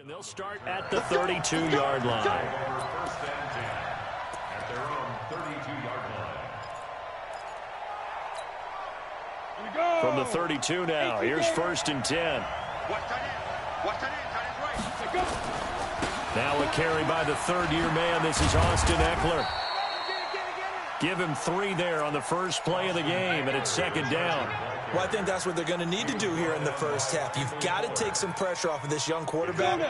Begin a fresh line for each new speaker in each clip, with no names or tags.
They'll start at the 32-yard line.
First and 10 at their own 32-yard line.
From the 32 now, here's first and 10. Now a carry by the third-year man. This is Austin Eckler. Give him 3 there on the first play of the game, and it's second down.
Well, I think that's what they're going to need to do here in the first half. You've got to take some pressure off of this young quarterback,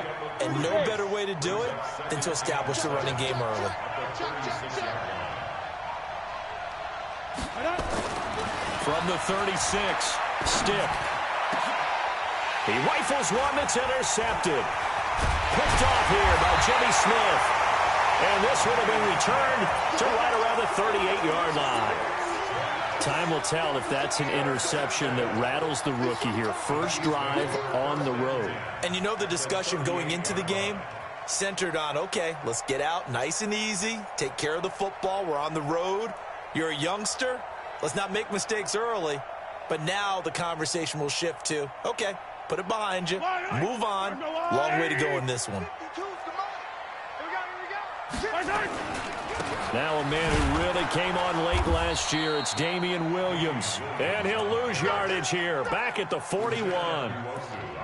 and no better way to do it than to establish the running game early.
From the 36, Stick. He rifles one that's intercepted. Picked off here by Jimmy Smith. And this one will be returned to right around the 38-yard line. Time will tell if that's an interception that rattles the rookie here. First drive on the road.
And you know the discussion going into the game centered on, okay, let's get out nice and easy, take care of the football, we're on the road. You're a youngster, let's not make mistakes early. But now the conversation will shift to, okay, put it behind you, move on. Long way to go in this one.
Now a man who really came on late last year, it's Damian Williams. And he'll lose yardage here, back at the 41.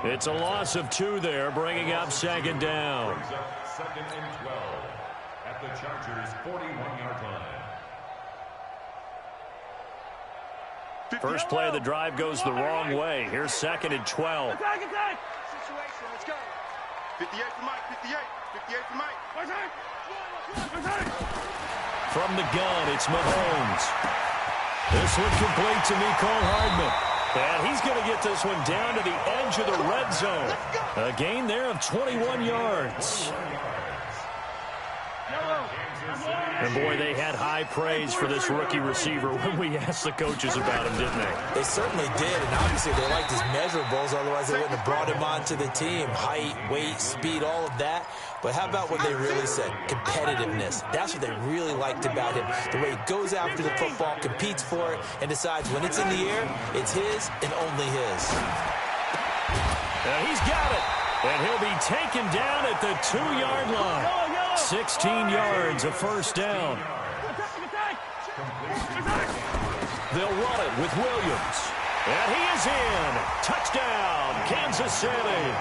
It's a loss of 2 there, bringing up second down.
Second and 12 at the Chargers' 41-yard line.
First play of the drive goes the wrong way. Here's second and 12.
Attack! Situation, let's go. 58 for Mike, 58 for Mike.
From the gun, it's Mahomes. This one complete to Mecole Hardman. And he's going to get this one down to the edge of the red zone. A gain there of 21 yards. And, boy, they had high praise for this rookie receiver when we asked the coaches about him, didn't they?
They certainly did, and obviously they liked his measurables, otherwise they wouldn't have brought him onto the team. Height, weight, speed, all of that. But how about what they really said? Competitiveness. That's what they really liked about him. The way he goes after the football, competes for it, and decides when it's in the air, it's his and only his.
He's got it. And he'll be taken down at the 2-yard line. 16 yards, a first down. They'll run it with Williams. And he is in. Touchdown, Kansas City.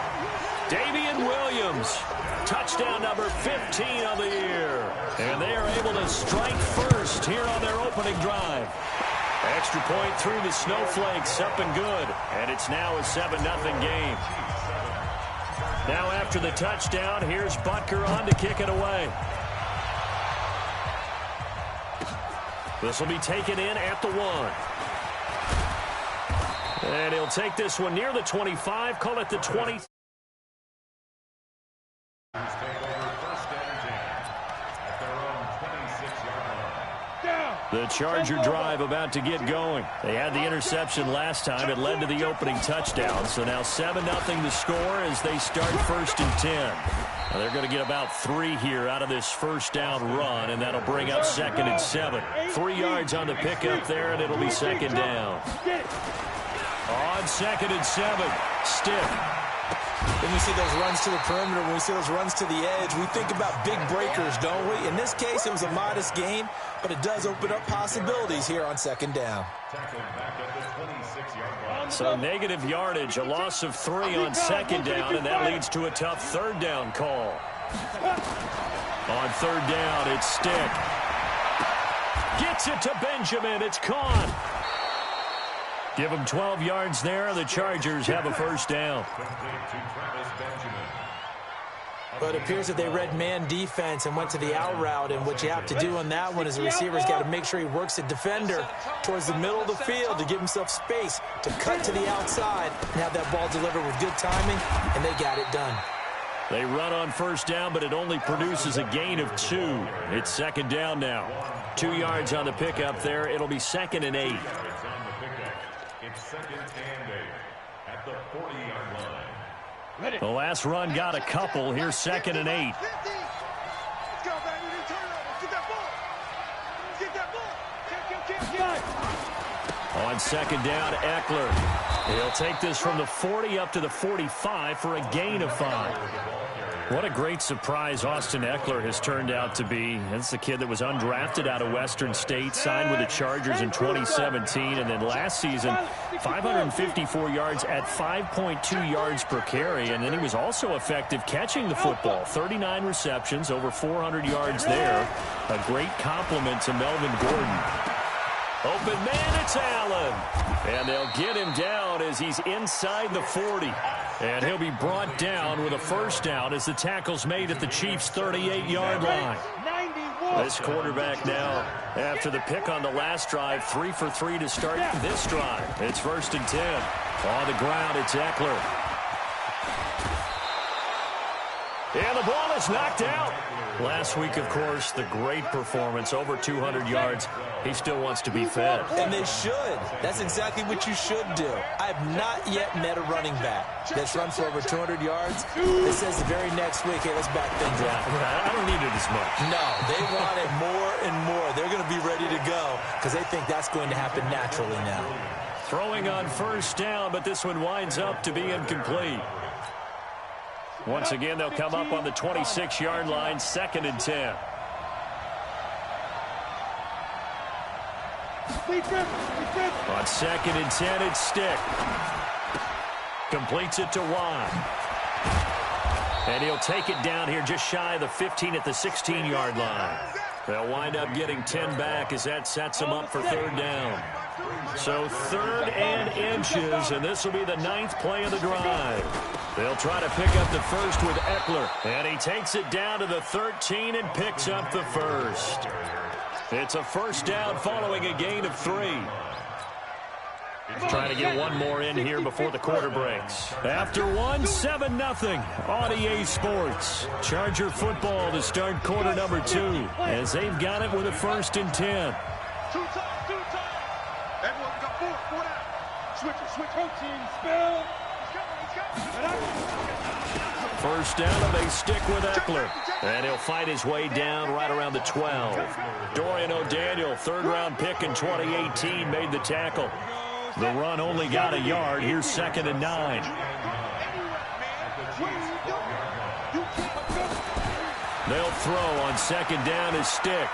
Damian Williams. Touchdown number 15 of the year. And they are able to strike first here on their opening drive. Extra point through the snowflakes, up and good. And it's now a 7-0 game. Now after the touchdown, here's Butker on to kick it away. This will be taken in at the 1. And he'll take this one near the 25, call it the 20. The Charger drive about to get going. They had the interception last time. It led to the opening touchdown. So now 7-0 the score as they start first and 10. Now they're going to get about 3 here out of this first down run, and that'll bring up second and 7. 3 yards on the pickup there, and it'll be second down. On second and 7, Stick.
When we see those runs to the perimeter, when we see those runs to the edge, we think about big breakers, don't we? In this case, it was a modest gain, but it does open up possibilities here on second down.
So negative yardage, a loss of 3 on second down, and that leads to a tough third down call. On third down, it's Stick. Gets it to Benjamin. It's caught. Give them 12 yards there. The Chargers have a first down.
But it appears that they read man defense and went to the out route, and what you have to do on that one is the receiver's got to make sure he works the defender towards the middle of the field to give himself space to cut to the outside and have that ball delivered with good timing, and they got it done.
They run on first down, but it only produces a gain of 2. It's second down now. 2 yards on the pickup there. It'll be second and 8.
It's second and 8 at the 40-yard line.
The last run got a couple. Here's second and 8.
Let's go, baby. Let's get that ball. Let's get that ball.
On on second down, Eckler. He'll take this from the 40 up to the 45 for a gain of 5. What a great surprise Austin Eckler has turned out to be. That's the kid that was undrafted out of Western State, signed with the Chargers in 2017, and then last season, 554 yards at 5.2 yards per carry, and then he was also effective catching the football. 39 receptions, over 400 yards there. A great compliment to Melvin Gordon. Open man, it's Allen. And they'll get him down as he's inside the 40. And he'll be brought down with a first down as the tackle's made at the Chiefs' 38-yard line. This quarterback now, after the pick on the last drive, 3 for 3 to start this drive. It's 1st and 10. On the ground, it's Eckler. And the ball is knocked out. Last week, of course, the great performance, over 200 yards. He still wants to be fed.
And they should. That's exactly what you should do. I have not yet met a running back that's run for over 200 yards that says the very next week, hey, let's back things up.
I don't need it as much.
No, they want it more and more. They're going to be ready to go because they think that's going to happen naturally now.
Throwing on first down, but this one winds up to be incomplete. Once again, they'll come up on the 26-yard line, 2nd and 10. On 2nd and 10, it's Stick. Completes it to Watt. And he'll take it down here just shy of the 15 at the 16-yard line. They'll wind up getting 10 back as that sets them up for 3rd down. So 3rd and inches, and this will be the 9th play of the drive. They'll try to pick up the first with Eckler, and he takes it down to the 13 and picks up the first. It's a first down following a gain of 3. Trying to get one more in here before the quarter breaks. After one, 7-0 on EA Sports. Charger football to start quarter number 2 as they've got it with a 1st and 10.
Everyone got 4 down. Switch, team, spell.
First down, and they stick with Eckler. And he'll fight his way down right around the 12. Dorian O'Daniel, 3rd-round pick in 2018, made the tackle. The run only got a yard. Here's 2nd and 9. They'll throw on 2nd down as Stick.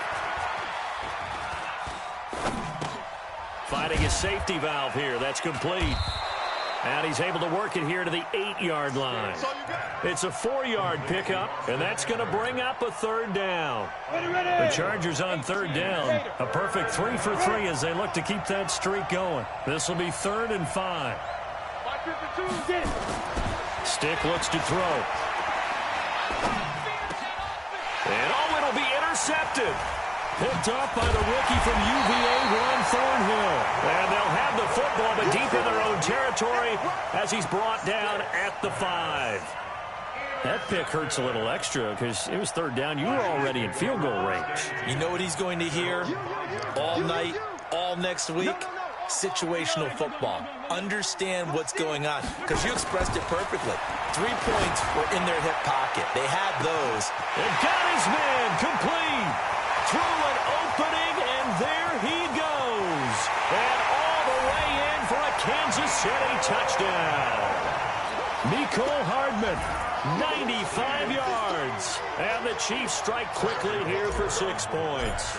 Finding his safety valve here. That's complete. And he's able to work it here to the 8-yard line. It's a 4-yard pickup, and that's going to bring up a 3rd down. The Chargers on 3rd down. A perfect 3 for 3 as they look to keep that streak going. This will be 3rd and 5. Stick looks to throw. And it'll be intercepted. Picked off by the rookie from UVA, Ron Thornhill. And they'll have the football, but deep in their own territory as he's brought down at the 5. That pick hurts a little extra because it was 3rd down. You were already in field goal range.
You know what he's going to hear all night, all next week? Situational football. Understand what's going on because you expressed it perfectly. 3 points were in their hip pocket. They had those.
They've got his man complete. Through an opening, and there he goes. And all the way in for a Kansas City touchdown. Nicole Hardman, 95 yards. And the Chiefs strike quickly here for 6 points.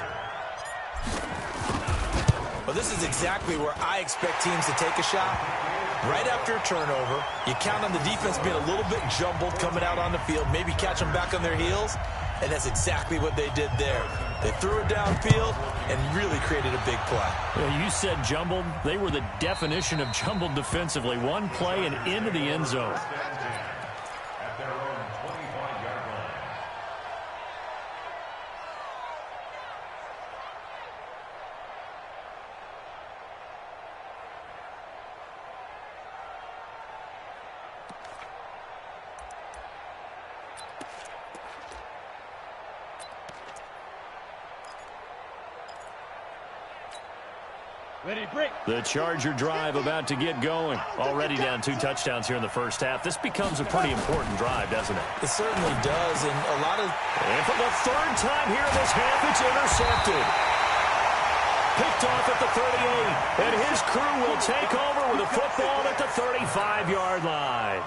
Well, this is exactly where I expect teams to take a shot. Right after a turnover, you count on the defense being a little bit jumbled coming out on the field, maybe catch them back on their heels, and that's exactly what they did there. They threw it downfield and really created a big play.
Well, you said jumbled. They were the definition of jumbled defensively. One play and into the end zone. The Charger drive about to get going. Already down 2 touchdowns here in the first half. This becomes a pretty important drive, doesn't it?
It certainly does, and a lot of...
And for the 3rd time here in this half, it's intercepted. picked off at the 38, and his crew will take over with a football at the 35-yard line.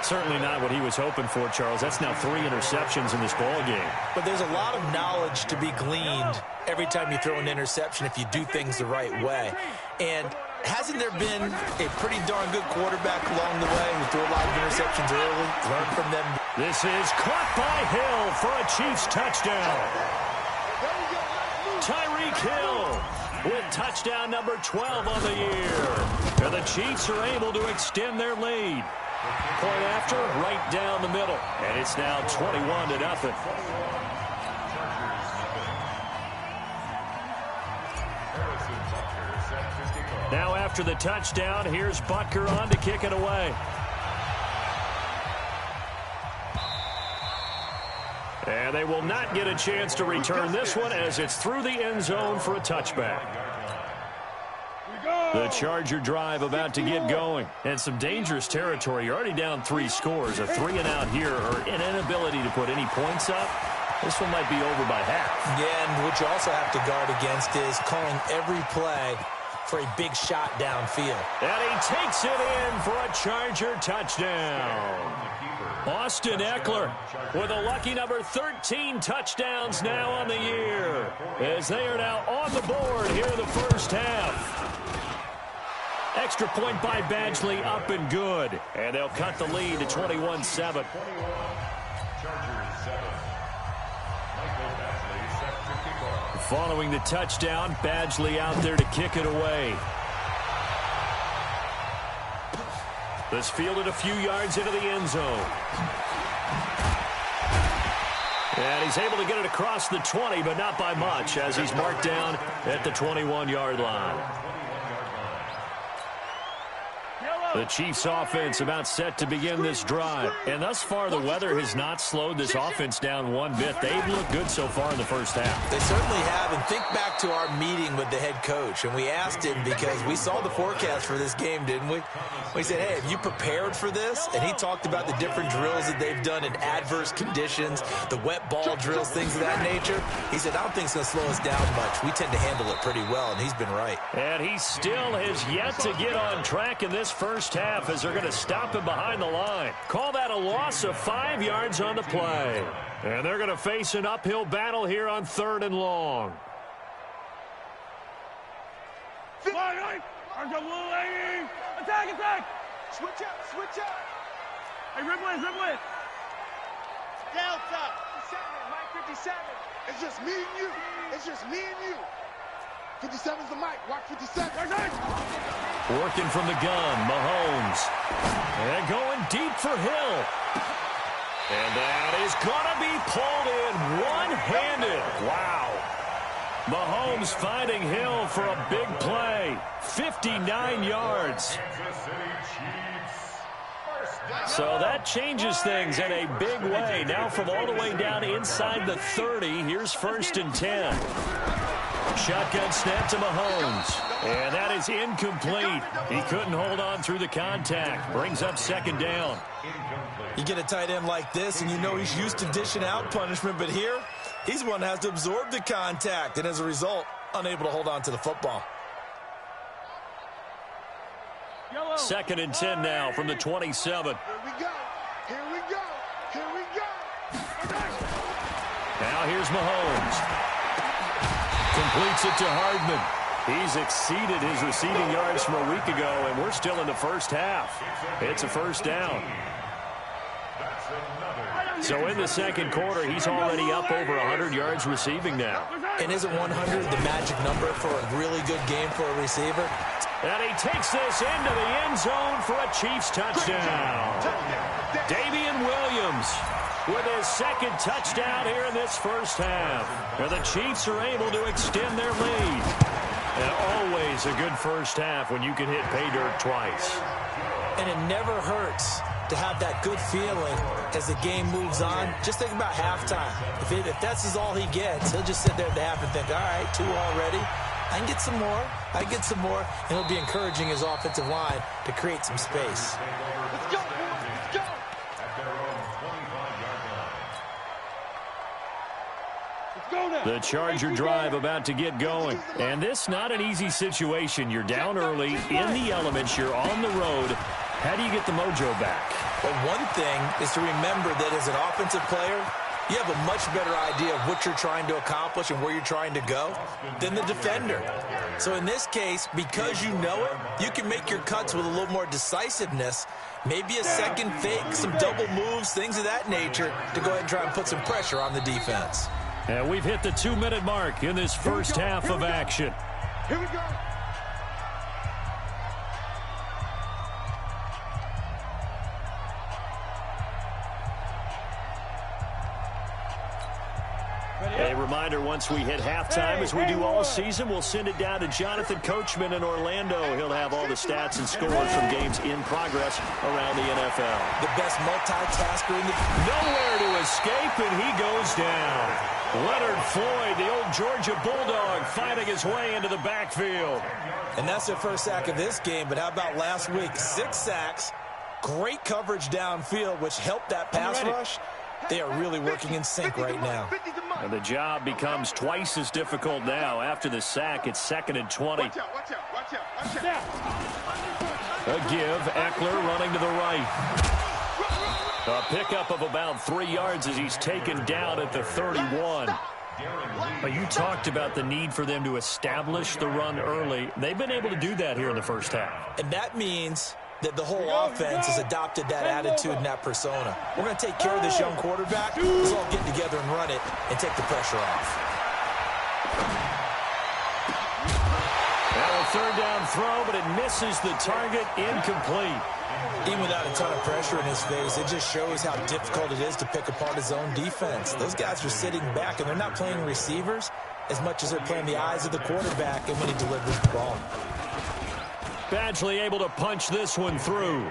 Certainly not what he was hoping for, Charles. That's now 3 interceptions in this ball game.
But there's a lot of knowledge to be gleaned every time you throw an interception if you do things the right way. And hasn't there been a pretty darn good quarterback along the way who threw a lot of interceptions early? Learn from them.
This is caught by Hill for a Chiefs touchdown. Tyreek Hill with touchdown number 12 on the year. And the Chiefs are able to extend their lead. Point after, right down the middle. And it's now 21-0. Now after the touchdown, here's Butker on to kick it away. And they will not get a chance to return this one as it's through the end zone for a touchback. The Charger drive about to get going. And some dangerous territory. You're already down 3 scores. A 3-and-out here or an inability to put any points up. This one might be over by half.
Yeah, and what you also have to guard against is calling every play for a big shot downfield.
And he takes it in for a Charger touchdown. Austin Eckler with a lucky number 13 touchdowns now on the year, as they are now on the board here in the first half. Extra point by Badgley, up and good. And they'll cut the lead to 21-7. Following the touchdown, Badgley out there to kick it away. This fielded a few yards into the end zone. And he's able to get it across the 20, but not by much, as he's marked down at the 21-yard line. The Chiefs offense about set to begin this drive. And thus far, the weather has not slowed this offense down one bit. They've looked good so far in the first half.
They certainly have. And think back to our meeting with the head coach. And we asked him, because we saw the forecast for this game, didn't we? We said, hey, have you prepared for this? And he talked about the different drills that they've done in adverse conditions, the wet ball drills, things of that nature. He said, I don't think it's going to slow us down much. We tend to handle it pretty well, and he's been right.
And he still has yet to get on track in this first half, as they're going to stop him behind the line. Call that a loss of 5 yards on the play. And they're going to face an uphill battle here on 3rd and long.
Attack, attack! Switch up! Hey, Riblet! Delta! 57, Mike 57. It's just me and you. 57's the mic. Watch 57.
Working from the gun, Mahomes. And going deep for Hill. And that is going to be pulled in one-handed. Wow. Mahomes finding Hill for a big play. 59 yards. So that changes things in a big way. Now from all the way down inside the 30, here's 1st and 10. Shotgun snap to Mahomes. And that is incomplete. He couldn't hold on through the contact. Brings up 2nd down.
You get a tight end like this, and you know he's used to dishing out punishment, but here, he's the one that has to absorb the contact, and as a result, unable to hold on to the football.
2nd and 10 now from the 27.
Here we go.
Now here's Mahomes. Completes it to Hardman. He's exceeded his receiving yards from a week ago, and we're still in the first half. It's a 1st down. So in the 2nd quarter, he's already up over 100 yards receiving now.
And isn't 100 the magic number for a really good game for a receiver?
And he takes this into the end zone for a Chiefs touchdown. Davian Williams with his 2nd touchdown here in this first half. And the Chiefs are able to extend their lead. And always a good first half when you can hit pay dirt twice.
And it never hurts to have that good feeling as the game moves on. Just think about halftime. If that's all he gets, he'll just sit there at the half and think, all right, 2 already. I can get some more. And it'll be encouraging his offensive line to create some space.
Let's go, boys. Let's go. Let's go now.
The Charger drive about to get going. And this not an easy situation. You're down early, in the elements, you're on the road. How do you get the mojo back?
Well, one thing is to remember that as an offensive player, you have a much better idea of what you're trying to accomplish and where you're trying to go than the defender. So in this case, because you know it, you can make your cuts with a little more decisiveness, maybe a second fake, some double moves, things of that nature, to go ahead and try and put some pressure on the defense.
And we've hit the 2-minute mark in this first half of action.
Here we go.
A reminder, once we hit halftime, as we do all season, we'll send it down to Jonathan Coachman in Orlando. He'll have all the stats and scores from games in progress around the NFL.
The best multitasker in the...
Nowhere to escape, and he goes down. Leonard Floyd, the old Georgia Bulldog, fighting his way into the backfield.
And that's their first sack of this game, but how about last week? 6 sacks, great coverage downfield, which helped that pass rush. They are really working in sync right now.
And the job becomes twice as difficult now. After the sack, it's 2nd and 20.
Watch out.
A give, Eckler running to the right. A pickup of about 3 yards as he's taken down at the 31. You talked about the need for them to establish the run early. They've been able to do that here in the first half.
And that means that the whole offense has adopted that attitude and that persona. We're going to take care of this young quarterback. Let's all get together and run it and take the pressure off.
Now a 3rd down throw, but it misses the target, incomplete.
Even without a ton of pressure in his face, it just shows how difficult it is to pick apart his own defense. Those guys are sitting back, and they're not playing receivers as much as they're playing the eyes of the quarterback and when he delivers the ball.
Badgley able to punch this one through.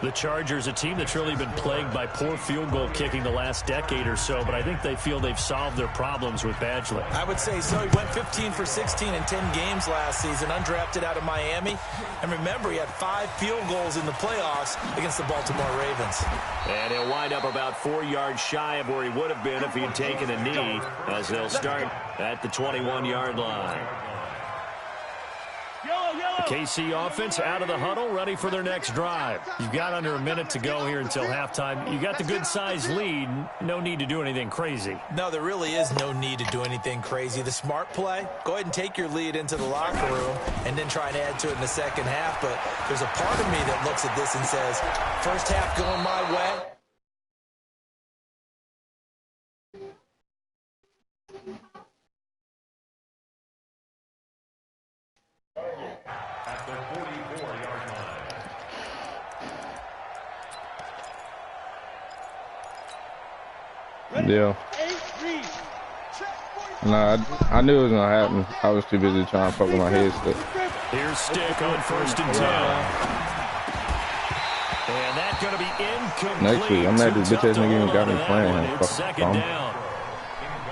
The Chargers, a team that's really been plagued by poor field goal kicking the last decade or so, but I think they feel they've solved their problems with Badgley.
I would say so. He went 15 for 16 in 10 games last season, undrafted out of Miami. And remember, he had 5 field goals in the playoffs against the Baltimore Ravens.
And he'll wind up about 4 yards shy of where he would have been if he had taken a knee, as they'll start at the 21-yard line. The KC offense out of the huddle, ready for their next drive. You've got under a minute to go here until halftime. You got the good-sized lead. No need to do anything crazy.
No, there really is no need to do anything crazy. The smart play, go ahead and take your lead into the locker room and then try and add to it in the second half. But there's a part of me that looks at this and says, first half going my way.
At the 44-yard line.
Yeah. Nah, I knew it was gonna happen. I was too busy trying to fuck with my head stick.
Here's Stick on 1st and 10. And that's going to be incomplete.
Next week, I'm mad this bitch ass nigga even got me playing.
It's 2nd down.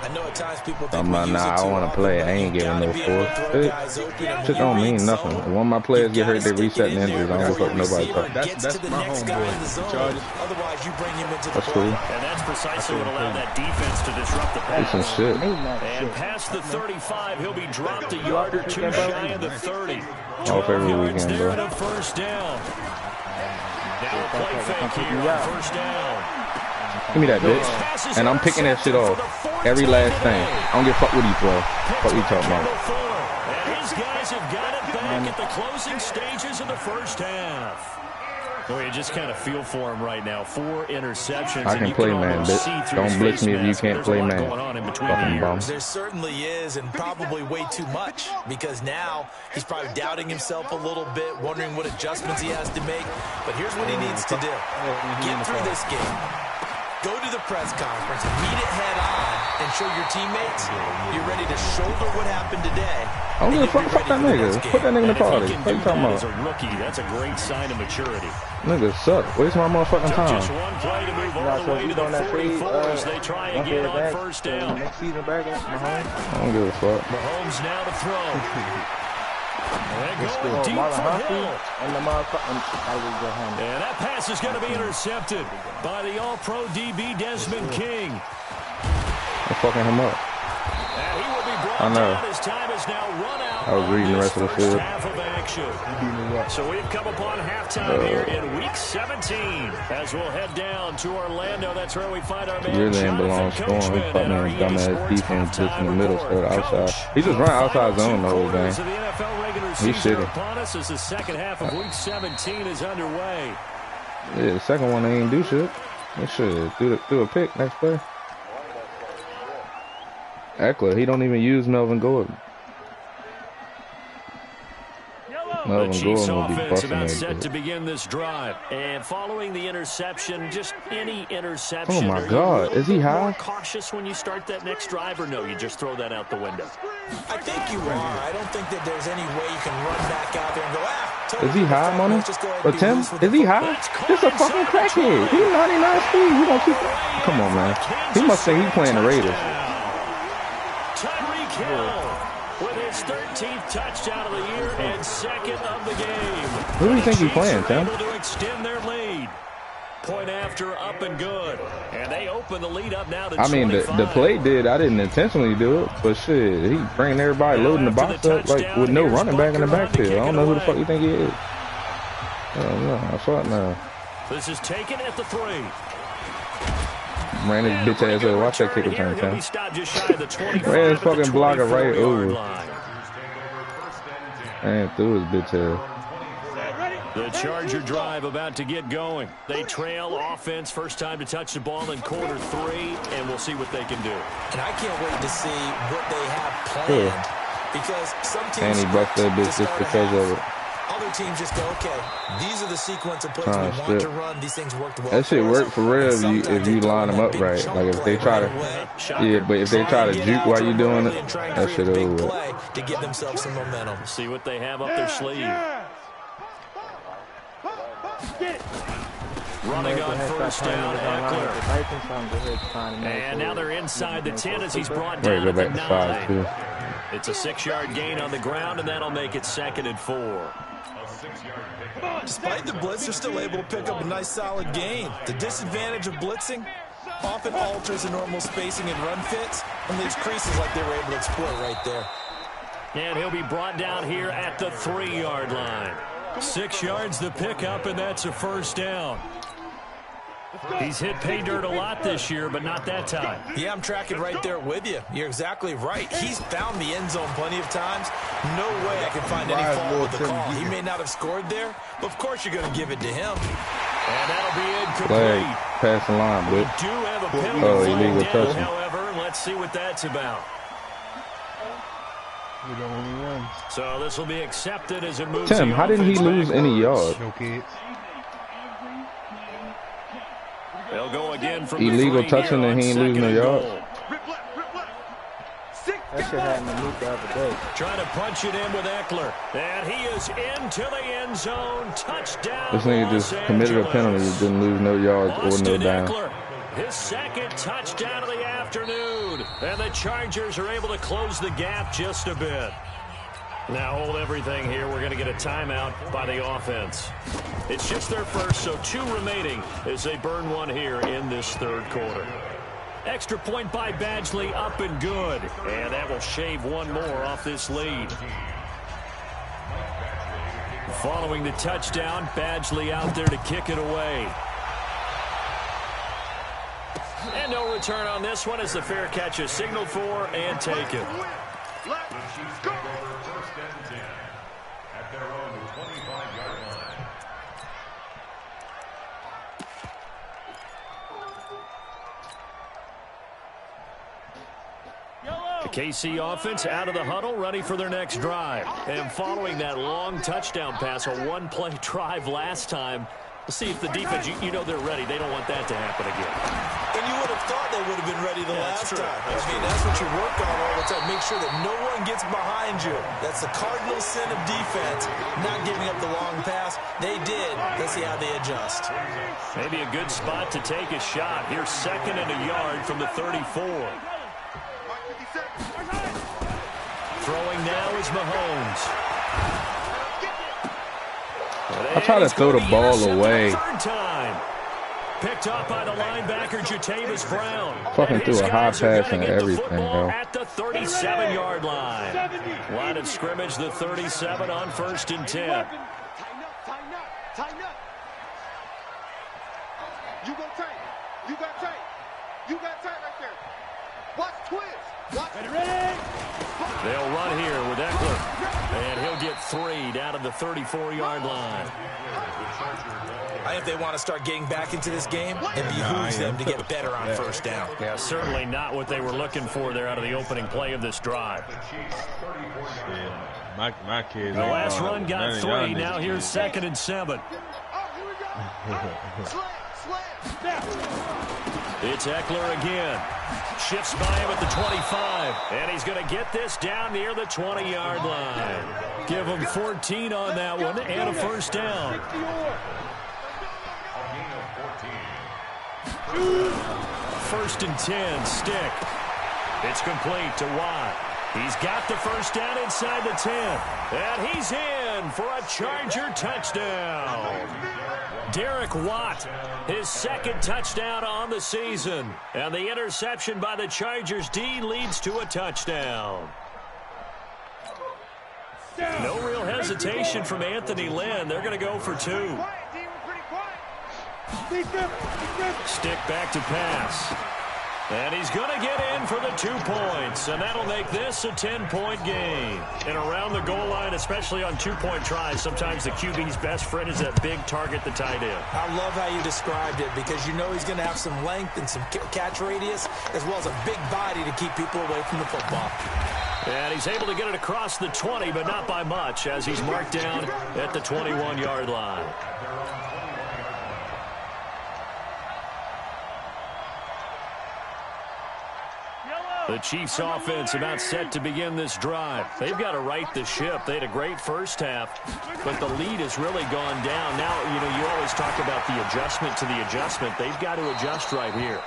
I know at times people think
I'm like, nah, I don't want to play. I ain't giving no force. Shit don't mean nothing. When one of my players get hurt, they reset the injuries. I don't fuck nobody talk.
That's my homeboy. Otherwise, you bring him into the
That's cool.
And that's precisely what allowed that defense to disrupt the pass.
Some shit.
And past the 35, he'll be dropped a yard or 2 shy of the 30.
12
every
yards
there
bro.
and a 1st down. Now a play fake here on 1st down.
Give me that bitch. And I'm picking that shit off. Every last thing. I don't give a fuck what he throw. What you talking about.
And his guys have got it back at the closing stages of the first half. Well, you just kind of feel for him right now. 4 interceptions.
I can play man, bitch. Don't blitz me if you can't play man. Fucking bum.
There certainly is, and probably way too much, because now he's probably doubting himself a little bit, wondering what adjustments he has to make. But here's what he needs to do. Get through this game. Go to the press conference, meet it head on, and show your teammates you're ready to shoulder what happened today.
I don't give a fuck. Fuck that nigga. Put that nigga in the party. What you talking about?
As a rookie, that's a great sign of maturity.
Niggas suck. Waste my motherfucking time.
Just one play to move all the way to the 44 as they try again on 1st down.
Next season back at Mahomes. I don't give a fuck.
Mahomes now to throw. They're going deep for Hill. And that pass is going to be intercepted by the All-Pro DB Desmond King.
I'm fucking him up.
And he will be brought
I know.
down. His time is now run out.
I was reading the rest of the field.
Half of action. So we've come upon halftime here in Week 17 as we'll head down to Orlando. That's where we find our man
Really ain't belong scoring. He fucking in dumbass defense just in the middle, so outside. He just ran outside zone the whole game. He shitty.
Upon us as the second half of Week 17 is underway.
Yeah, the second one they ain't do shit. They should threw a pick next play. Eckler, he don't even use Melvin Gordon.
The Chiefs offense about set to begin this drive. And following the interception, just any interception.
Oh my God, is he high?
More cautious when you start that next drive, or no, you just throw that out the window?
I think you are. I don't think that there's any way you can run back out there and go,
Is he high, Money? Or Tim? Is he high? This a fucking crackhead. He's 99 speed. We gonna keep. Come on, man. He must think he's playing the Raiders.
Tyreek Hill with his 13th touchdown of the year and second of the game.
Who do you think he's playing, Tim?
Able to extend their lead. Point after, up and good. And they open the lead up now to 25.
The play did. I didn't intentionally do it, but shit, he bringing everybody loading the box up like with no running back in the backfield. I don't know who the fuck you think he is. No, I thought no.
This is taken at the 3.
Ran his bitch ass over. Watch that kick return, Tim. Ran his fucking blocker right over. And threw his bitch ass.
The Charger drive about to get going. They trail offense, first time to touch the ball in quarter 3, and we'll see what they can do.
And I can't wait to see what they have planned. Because some teams
and he busted that bitch just because of it.
Other teams just go, okay, these are the sequence of plays we want to run. These things worked well.
That shit worked for real if you line them up right. Like if they try to, but if they try to juke while you doing it, that shit over.
To give themselves some momentum.
See what they have up their sleeve. Running on first down, Eckler. And now they're inside the 10 as he's brought down at the 9. It's a 6-yard gain on the ground, and that'll make it 2nd and 4.
Despite the blitz, they're still able to pick up a nice solid gain. The disadvantage of blitzing often alters the normal spacing and run fits and leaves creases like they were able to exploit right there.
And he'll be brought down here at the 3-yard line. 6 yards the pickup, and that's a first down. He's hit pay dirt a lot this year, but not that time.
Yeah, I'm tracking right there with you. You're exactly right. He's found the end zone plenty of times. No way I can find any fault with the call. He may not have scored there, but of course you're going to give it to him.
And that'll be incomplete.
Flag, pass the line, but
We do have a penalty
illegal
down,
touching.
however. Let's see what that's about. So this will be accepted as a move.
Tim, how didn't he lose any yards?
They'll go again from
illegal touching and he ain't losing no yards.
That shit happened to me the other day.
Trying to punch it in with Eckler. And he is into the end zone. Touchdown.
This nigga just committed a penalty, didn't lose no yards or no down.
Eckler, his 2nd touchdown of the afternoon. And the Chargers are able to close the gap just a bit. Now hold everything here. We're going to get a timeout by the offense. It's just their first, so 2 remaining as they burn one here in this 3rd quarter. Extra point by Badgley, up and good. And that will shave one more off this lead. Following the touchdown, Badgley out there to kick it away. And no return on this one as the fair catch is signaled for and taken. The KC offense out of the huddle, ready for their next drive. And following that long touchdown pass, a 1-play drive last time, we'll see if the defense, you know they're ready. They don't want that to happen again.
And you would have thought they would have been ready the last time. That's what you work on all the time. Make sure that no one gets behind you. That's the cardinal sin of defense, not giving up the long pass. They did. Let's see how they adjust.
Maybe a good spot to take a shot. Here's 2nd and a yard from the 34. Throwing now is Mahomes.
I try to throw the ball away.
Picked up by the linebacker, Jatavis Brown.
Fucking threw a high
Guys are
pass
gonna
and
get the
everything,
football
bro.
at the 37-yard line. Line of scrimmage, the 37 on 1st and 10.
Tighten up, tighten up, tighten up. You go tight. You got tight. You got tight right there. Watch twist. Watch. Ready?
They'll run here with Eckler. And he'll get 3 down to the 34-yard line.
I think they want to start getting back into this game, it behooves them to get better on 1st down.
Yeah, certainly not what they were looking for there out of the opening play of this drive.
My kids.
The last run got 3. Now here's 2nd and 7.
Oh, here we go. Slam.
It's Eckler again. Shifts by him at the 25. And he's going to get this down near the 20-yard line. Give him 14 on that one and a 1st down. 1st and 10, stick. It's complete to Watt. He's got the 1st down inside the 10. And he's in for a Charger touchdown. Derek Watt, his 2nd touchdown on the season. And the interception by the Chargers D leads to a touchdown. No real hesitation from Anthony Lynn. They're going to go for 2. Stick back to pass. And he's going to get in for the 2 points. And that'll make this a 10-point game. And around the goal line, especially on 2-point tries, sometimes the QB's best friend is that big target, the tight end.
I love how you described it because you know he's going to have some length and some catch radius as well as a big body to keep people away from the football.
And he's able to get it across the 20, but not by much as he's marked down at the 21-yard line. The Chiefs offense about set to begin this drive. They've got to right the ship. They had a great 1st half, but the lead has really gone down. Now, you always talk about the adjustment to the adjustment. They've got to adjust right here.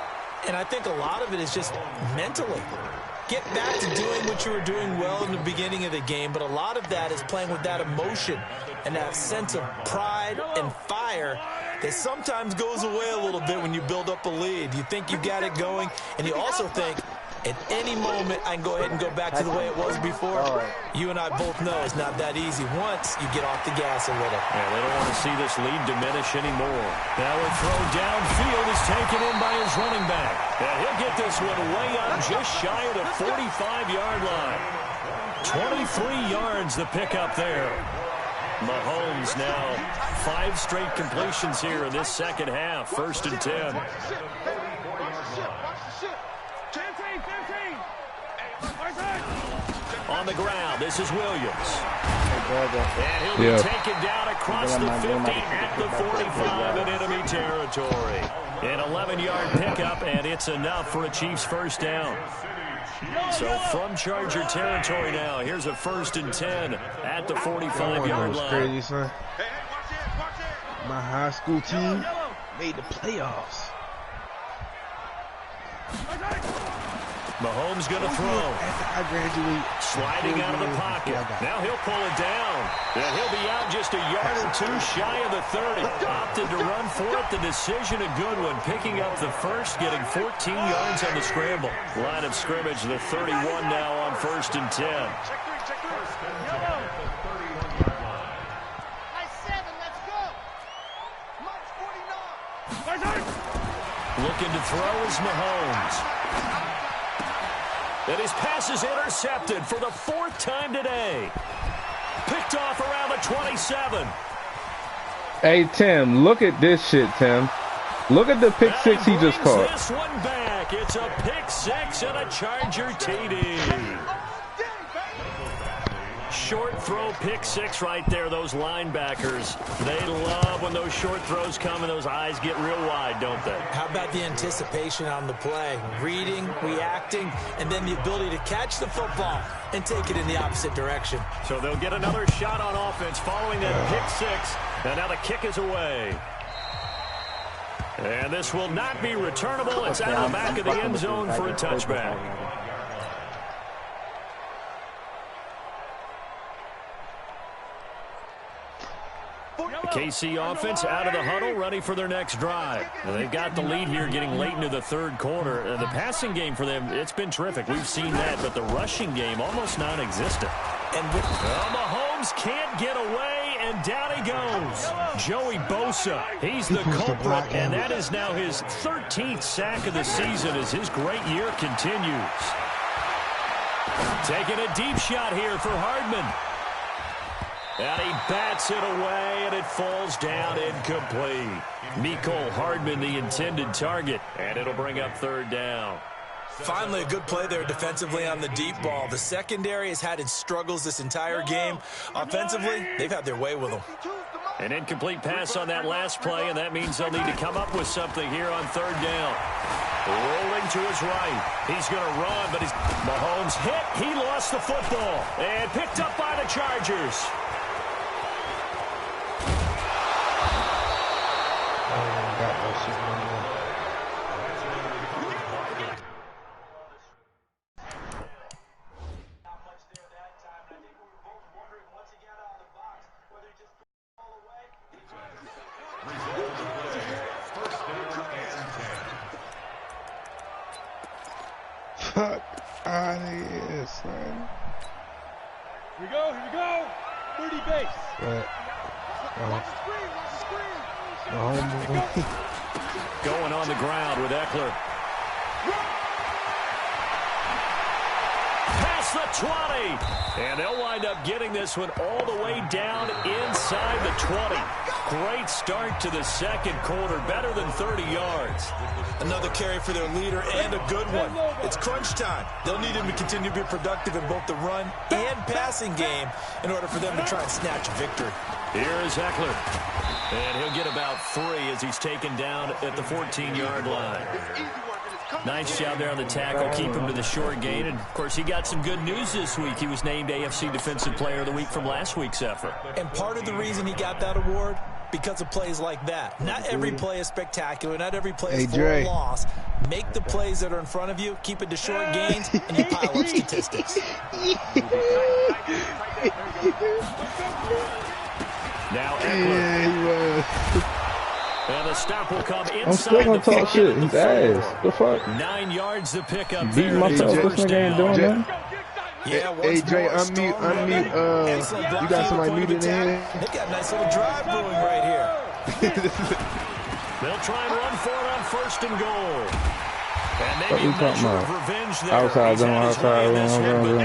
And I think a lot of it is just mentally. Get back to doing what you were doing well in the beginning of the game, but a lot of that is playing with that emotion and that sense of pride and fire that sometimes goes away a little bit when you build up a lead. You think you got it going, and you also think, at any moment, I can go ahead and go back to the way it was before. You and I both know it's not that easy once you get off the gas a little.
Yeah, they don't want to see this lead diminish anymore. Now a throw downfield is taken in by his running back. And he'll get this one way up just shy of the 45-yard line. 23 yards the pickup there. Mahomes now 5 straight completions here in this 2nd half. 1st and 10. On the ground, this is Williams. And he'll be taken down across the 50 at the 45 in enemy territory. An 11-yard pickup, and it's enough for a Chiefs 1st down. So from Charger territory now, here's a 1st and 10 at the 45-yard line.
Crazy, son. My high school team made the playoffs.
Mahomes going to throw.
After I graduate.
Sliding out of the pocket. Now he'll pull it down. And he'll be out just a yard or 2 shy of the 30. Opted to run for it. The decision a good one. Picking up the 1st, getting 14 yards on the scramble. Line of scrimmage, the 31 now on 1st and 10. Looking to throw is Mahomes. And his pass is intercepted for the 4th time today. Picked off around the 27.
Hey, Tim, look at this shit, Tim. Look at the pick 6 he just caught.
This one back. It's a pick 6 and a Charger TD. Short throw, pick 6 right there. Those linebackers, they love when those short throws come and those eyes get real wide, don't they?
How about the anticipation on the play? Reading, reacting, and then the ability to catch the football and take it in the opposite direction.
So they'll get another shot on offense following that pick 6. And now the kick is away. And this will not be returnable. It's out of the back of the end zone for a touchback. The KC offense out of the huddle, ready for their next drive. They've got the lead here getting late into the third quarter. The passing game for them, it's been terrific. We've seen that, but the rushing game almost non-existent. And Mahomes can't get away, and down he goes. Joey Bosa, he's the culprit, and that is now his 13th sack of the season as his great year continues. Taking a deep shot here for Hardman. And he bats it away, and it falls down incomplete. Mecole Hardman, the intended target, and it'll bring up third down.
Finally, a good play there defensively on the deep ball. The secondary has had its struggles this entire game. Offensively, they've had their way with them.
An incomplete pass on that last play, and that means they'll need to come up with something here on third down. Rolling to his right. He's going to run, but Mahomes hit. He lost the football and picked up by the Chargers.
Fuck out of here, son.
Here we go. 30 base.
What?
Watch the screen, watch the screen.
Going on the ground with Eckler. Past the 20. And they'll wind up getting this one all the way down inside the 20. Great start to the second quarter. Better than 30 yards.
Another carry for their leader and a good one. It's crunch time. They'll need him to continue to be productive in both the run and passing game in order for them to try and snatch a victory.
Here is Eckler. And he'll get about 3 as he's taken down at the 14-yard line. Nice job there on the tackle. Keep him to the short gain. And, of course, he got some good news this week. He was named AFC Defensive Player of the Week from last week's effort.
And part of the reason he got that award, because of plays like that. Not every play is spectacular. Not every play is for a loss. Make the plays that are in front of you, keep it to short gains, and you pile up statistics.
Now Eckler.
Yeah, he was.
And the stop will come inside.
I'm still gonna talk shit. His ass. The fuck?
9 yards to pick up.
Beat myself. This nigga ain't doing that.
Yeah,
hey, Dre, unmute. You got somebody muted in here?
They got a nice little drive brewing right here.
They'll try and run for it on first and goal. And maybe
what you talking about?
Revenge there.
Outside zone,
outside
zone.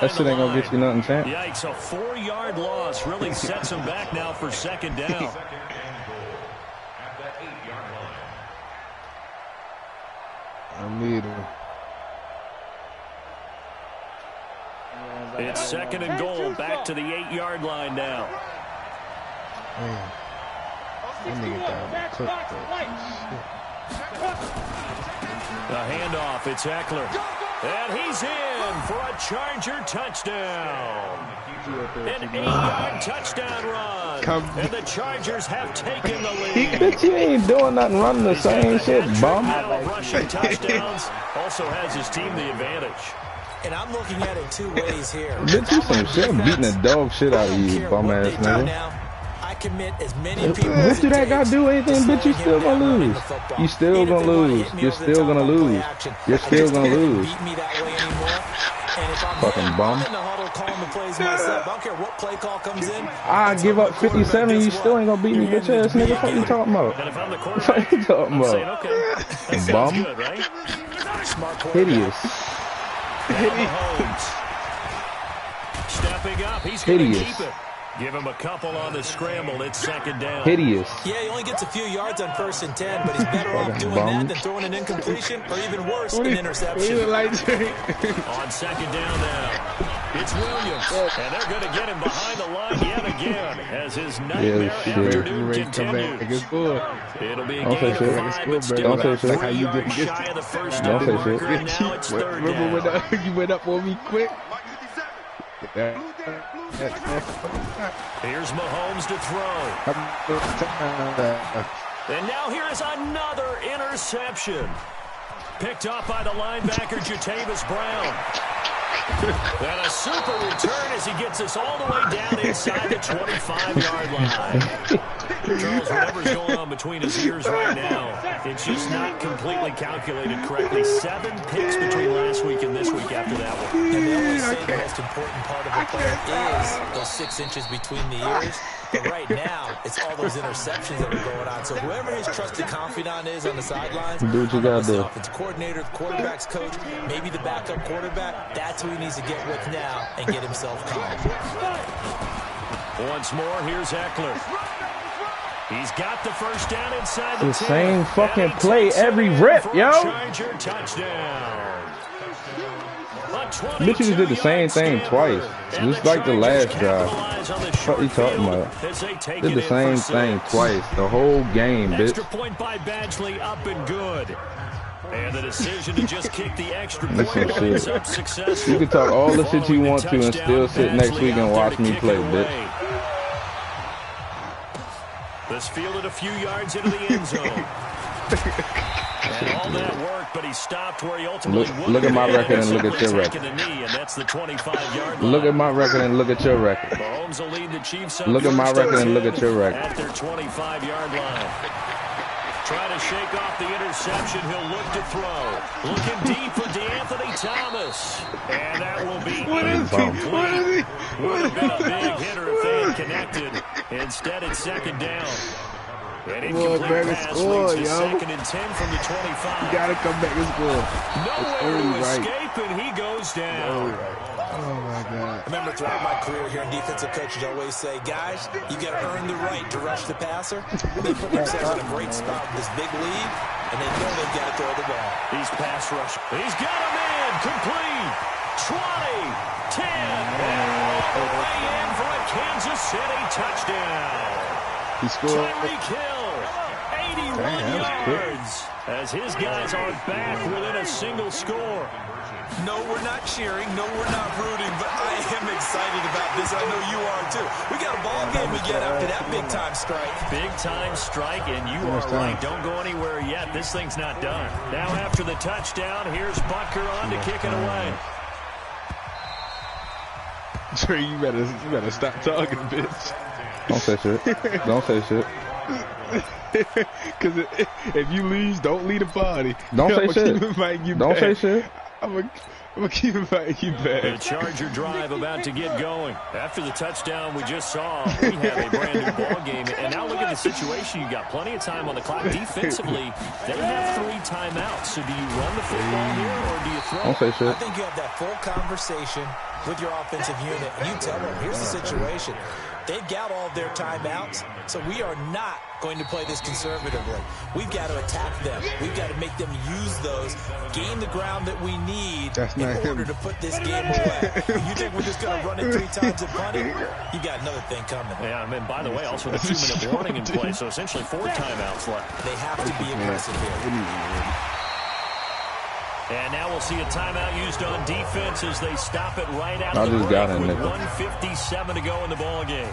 That shit ain't gonna get you nothing, champ.
Yikes, a 4-yard loss really sets him back now for second down.
I need him.
It's second and goal, back to the 8-yard line now.
Man, that nigga down cooked
The handoff, it's Eckler. And he's in for a Charger touchdown. An 8-yard touchdown run. And the Chargers have taken the lead.
Bitch, you ain't doing nothing running the same shit, bum.
Rushing touchdowns also has his team the advantage.
And I'm looking at it 2 ways here.
Bitch, you some shit. I'm beating the dog shit out of you, bum ass nigga.
I commit as many people
What do that got to do with anything, bitch? You still gonna lose. You still gonna lose. You're still gonna lose. You're still gonna lose. Fucking bum. I give up 57, you still ain't gonna beat me, bitch ass nigga. What you talking about? What you talking about? Bum. Hideous.
Stepping up, he's going to keep it. Give him a couple on the scramble. It's second down.
Hideous.
Yeah, he only gets a few yards on 1st and 10, but he's better off doing that than throwing an incompletion or even worse, an interception.
On second down now, it's Williams. And they're going to get him behind the line yet again as his nightmare afternoon continues. It'll be a game of 5, but still about 3 yards shy of the first down. Now it's third down.
Remember when you went up on me quick?
Here's Mahomes to throw. And now here is another interception. Picked up by the linebacker, Jatavis Brown. And a super return as he gets us all the way down inside the 25-yard line. Charles, whatever's going on between his ears right now, it's just not completely calculated correctly. 7 picks between last week and this week after that one.
And they always say the most important part of a player is those 6 inches between the ears. But right now, it's all those interceptions that are going on. So whoever his trusted confidant is on the sidelines,
do what you gotta do.
The offensive coordinator, the quarterback's coach, maybe the backup quarterback, that's who he needs to get with now and get himself calm.
Once more, here's Eckler. He's got the first down inside the 10.
Same fucking play every rep, yo.
Charger touchdown.
Bitch, you just did the same thing twice. Just like the last drive. What are you talking about? Did the same thing twice. The whole game, bitch.
Extra point by Badgley, up and good. And the decision to just kick the extra point ends up successful.
You can talk all the shit you want to and still sit next week and watch me play, bitch.
This fielded a few yards into the end zone. And all that work, but he stopped where he ultimately would.
Look at my record and look at your record. Look at my record and look at your record.
Mahomes will lead the Chiefs.
Look at my record and look at your record.
At their 25-yard line. Trying to shake off the interception. He'll look to throw. Looking deep for DeAnthony Thomas. And that will be incomplete. Would have been a big hitter if they had connected. Instead, it's second down. An incomplete pass leads to second and 10 from the 25.
You got to come back and score.
Nowhere to escape, and he goes down.
Oh, my God.
I remember throughout my career here in defensive coaches always say, guys, you got to earn the right to rush the passer. They put themselves in a great spot with this big lead, and they know they've got to throw the ball.
He's pass rush. He's got him in. Complete. 20, 10, and all the way in for a Kansas City touchdown.
He scored.
Tyreek Hill, 81 yards, as his guys are back within a single score.
No, we're not cheering. No, we're not rooting, but I am excited about this. I know you are, too. We got a ball game we get after that big-time strike.
Big-time strike, and you are right. Don't go anywhere yet. This thing's not done. Now after the touchdown, here's Butker on to kick it away.
Trey, you better stop talking, bitch.
Don't say shit. Don't say shit.
Because if you lose, don't leave the party.
Don't say shit. Don't say shit.
I'm going to keep inviting you back.
The Charger drive about to get going. After the touchdown we just saw, we have a brand new ball game. And now look at the situation. You got plenty of time on the clock. Defensively, they have 3 timeouts. So do you run the football here or do you throw?
Don't say shit.
I think you have that full conversation with your offensive unit, and you tell them, here's the situation. They've got all of their timeouts, so we are not going to play this conservatively. We've got to attack them. We've got to make them use those, gain the ground that we need in order to put this game away. You think we're just going to run it 3 times and punt it? You got another thing coming.
Yeah, I mean, by the way, also the 2-minute warning in play, so essentially 4 timeouts left.
They have to be aggressive here.
And now we'll see a timeout used on defense as they stop it right out
of
the
break
with 1:57 to go in the ball game.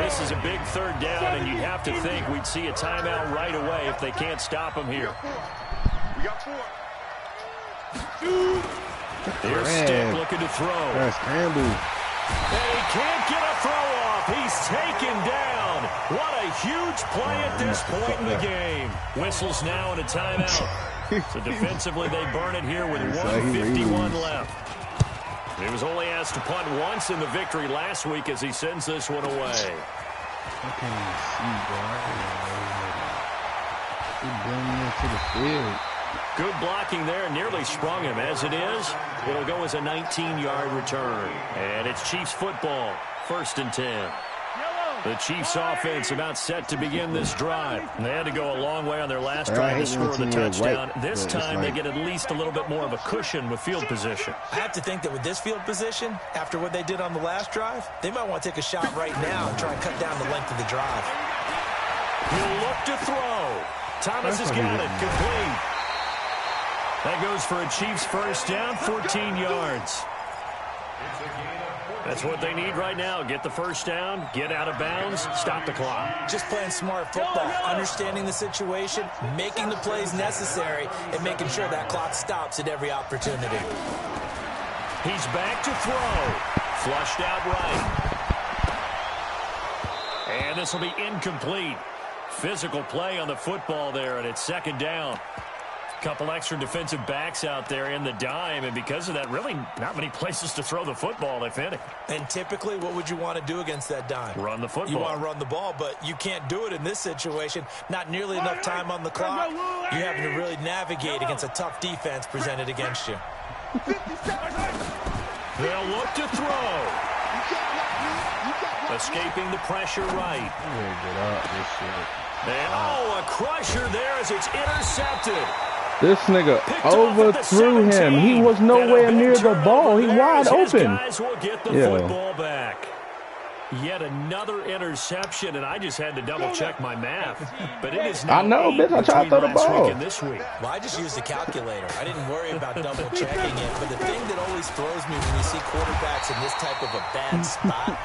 This is a big 3rd down, and you'd have to think we'd see a timeout right away if they can't stop them here.
We got 4.
Here's Stick looking to throw.
That's Campbell.
And he can't get a throw off. He's taken down. What a huge play at this point in the game. Whistles now and a timeout. So defensively, they burn it here with 1:51 left. He was only asked to punt once in the victory last week as he sends this one away.
I can't see, bro. He's bringing it to the field.
Good blocking there. Nearly sprung him. As it is, it'll go as a 19-yard return. And it's Chiefs football. 1st and 10. The Chiefs offense about set to begin this drive. They had to go a long way on their last drive to score the touchdown. This time they get at least a little bit more of a cushion with field position.
I have to think that with this field position, after what they did on the last drive, they might want to take a shot right now and try and cut down the length of the drive.
He'll look to throw. Thomas has got it. Complete. That goes for a Chiefs 1st down, 14 yards. That's what they need right now. Get the 1st down, get out of bounds, stop the clock.
Just playing smart football, understanding the situation, making the plays necessary, and making sure that clock stops at every opportunity.
He's back to throw. Flushed out right. And this will be incomplete. Physical play on the football there, and it's second down. Couple extra defensive backs out there in the dime, and because of that, really not many places to throw the football, if any.
And typically, what would you want to do against that dime?
Run the football.
You want to run the ball, but you can't do it in this situation. Not nearly enough time on the clock. You're having to really navigate against a tough defense presented against you.
They'll look to throw. Escaping the pressure right. And, a crusher there as it's intercepted.
This nigga overthrew him. He was nowhere near the ball. He wide open.
Guys will get the football back. Yet another interception, and I just had to double-check my math. But it is now
I know, bitch. I tried to throw the ball.
This week.
Well, I just used the calculator. I didn't worry about double-checking it. But the thing that always throws me when you see quarterbacks in this type of a bad spot,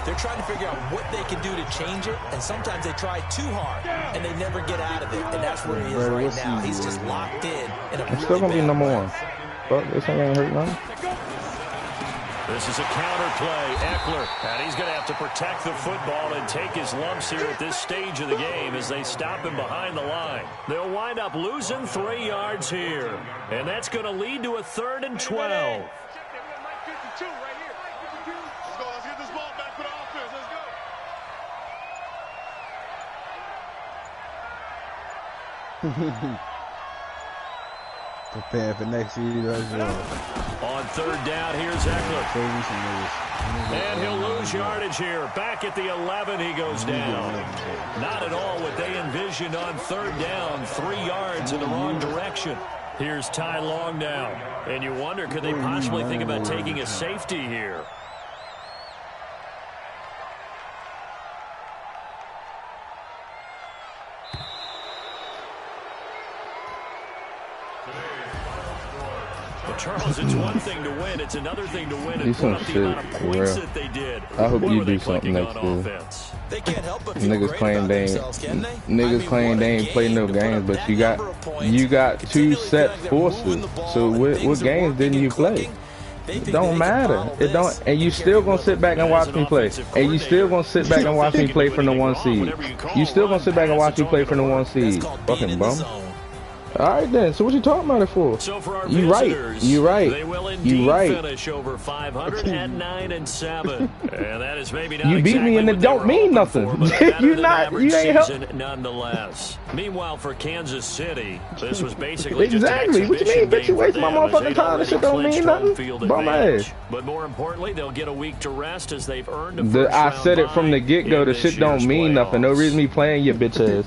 they're trying to figure out what they can do to change it, and sometimes they try too hard, and they never get out of it. And that's where he is right now. He's just locked in a
I'm still going to be number one. Fuck, this ain't going to hurt nothing.
This is a counter play. Eckler, and he's going to have to protect the football and take his lumps here at this stage of the game as they stop him behind the line. They'll wind up losing 3 yards here, and that's going to lead to a 3rd and 12.
Prepare for next year as well.
On 3rd down, here's Eckler. And he'll lose yardage here. Back at the 11, he goes down. Not at all what they envisioned on 3rd down. 3 yards in the wrong direction. Here's Ty Long now. And you wonder, could they possibly think about taking a safety here? Charles, it's one thing to win. It's another thing to win and put up the amount of points that they did.
I hope you do something next year.
They can't help but
niggas claim they ain't play no games, but you got 2 set forces. So what games didn't you play? It don't matter. It don't, and you still gonna sit back and watch me play. And you still gonna sit back and watch me play for the 1 seed. You still gonna sit back and watch me play for the 1 seed. Fucking bum. All right then. So what you talking about it for?
So for our
you right. You right.
They will
you right.
Finish over 500 at 9-7. And that is maybe not
you beat
exactly
me and it don't mean nothing. You ain't help.
Nonetheless. Meanwhile, for Kansas City, this was basically
exactly. What you mean, bitch? You waste my motherfucking time. This shit don't mean nothing. Bum ass.
But more importantly, they'll get a week to rest as they've earned a first
I said it from the get-go. The shit don't mean nothing. No reason me playing your bitch ass.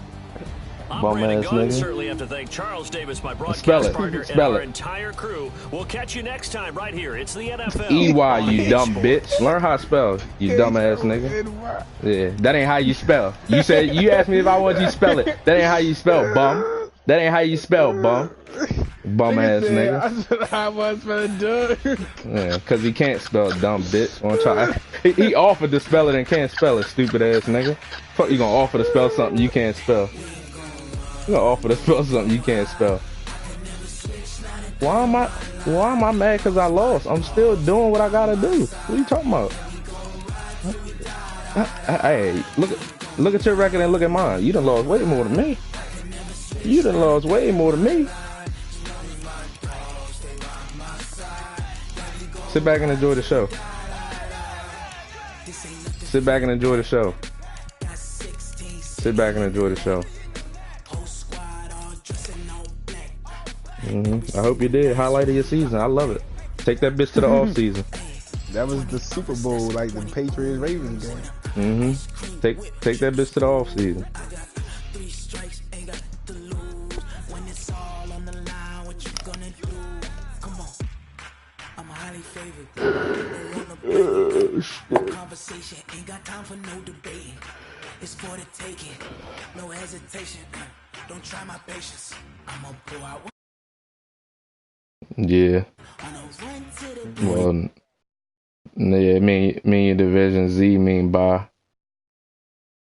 Bum ass nigga.
Certainly have to thank Charles Davis, my broadcast partner, and our entire crew. We'll catch you next time right here. It's the NFL.
EY, you dumb bitch. Learn how to spell, you dumb ass nigga. Yeah, that ain't how you spell. You said you asked me if I wanted you to spell it. That ain't how you spell, bum. That ain't how you spell, bum. Bum ass nigga.
I said I was spelling dumb.
Yeah, cause he can't spell dumb bitch. Wanna try? He offered to spell it and can't spell it, stupid ass nigga. Fuck, you gonna offer to spell something you can't spell? You gonna offer to spell something you can't spell? Why am I mad because I lost? I'm still doing what I gotta do. What are you talking about? Hey, look at your record and look at mine. You done lost way more than me. You done lost way more than me. Sit back and enjoy the show. Sit back and enjoy the show. Sit back and enjoy the show. I hope you did. Highlight of your season. I love it. Take that bitch to the off season.
That was the Super Bowl, like the Patriots Ravens game.
Take that bitch to the off season.
Conversation ain't got time for no debating. It's for the taking. No hesitation. Don't try my patience. I'm gonna pull out.
Yeah. Well, yeah, mean Division Z mean bye.